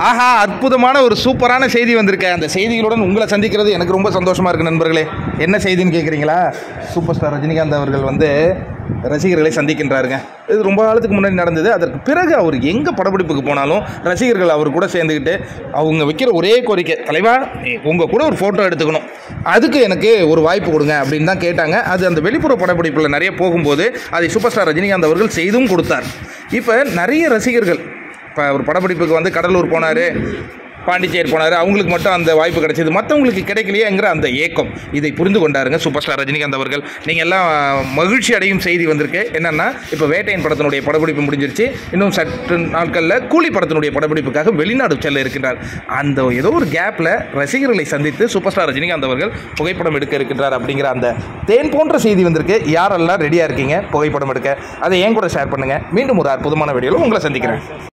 ஆஹா, அற்புதமான ஒரு சூப்பரான செய்தி வந்திருக்கு. அந்த செய்திகளுடன் உங்களை சந்திக்கிறது எனக்கு ரொம்ப சந்தோஷமா இருக்கு நண்பர்களே. என்ன செய்தின்னு கேட்குறீங்களா? சூப்பர் ஸ்டார் ரஜினிகாந்த் அவர்கள் ரசிகர்களை சந்திக்கின்றாருங்க. இது ரொம்ப காலத்துக்கு முன்னாடி நடந்தது. அதற்கு பிறகு அவர் எங்கே படப்பிடிப்புக்கு போனாலும் ரசிகர்கள் அவர் கூட சேர்ந்துக்கிட்டு அவங்க வைக்கிற ஒரே கோரிக்கை, தலைவா உங்கள் கூட ஒரு ஃபோட்டோ எடுத்துக்கணும், அதுக்கு எனக்கு ஒரு வாய்ப்பு கொடுங்க அப்படின்னு தான் கேட்டாங்க. அது அந்த வெளிப்புற படப்பிடிப்பில் நிறைய போகும்போது அதை சூப்பர் ஸ்டார் ரஜினிகாந்த் அவர்கள் செய்தும் கொடுத்தார். இப்போ நிறைய ரசிகர்கள் இப்போ ஒரு படப்பிடிப்புக்கு கடலூர் போனார், பாண்டிச்சேரி போனார், அவங்களுக்கு மட்டும் அந்த வாய்ப்பு கிடைச்சது, மற்றவங்களுக்கு கிடைக்கலையேங்கிற அந்த ஏக்கம், இதை புரிந்து கொண்டாருங்க சூப்பர் ஸ்டார் ரஜினிகாந்த் அவர்கள். நீங்கள் எல்லாம் மகிழ்ச்சி அடையும் செய்தி வந்திருக்கு. என்னென்னா, இப்போ வேட்டையன் படத்தினுடைய படப்பிடிப்பு முடிஞ்சிருச்சு. இன்னும் சற்று நாட்களில் கூலி படத்தினுடைய படப்பிடிப்புக்காக வெளிநாடு செல்ல இருக்கின்றார். அந்த ஏதோ ஒரு கேப்பில் ரசிகர்களை சந்தித்து சூப்பர் ஸ்டார் ரஜினிகாந்த் அவர்கள் புகைப்படம் எடுக்க இருக்கின்றார் அப்படிங்கிற அந்த தேன் போன்ற செய்தி வந்திருக்கு. யாரெல்லாம் ரெடியாக இருக்கீங்க புகைப்படம் எடுக்க, அதை என் கூட ஷேர் பண்ணுங்கள். மீண்டும் ஒரு அற்புதமான வீடியோவில் உங்களை சந்திக்கிறேன்.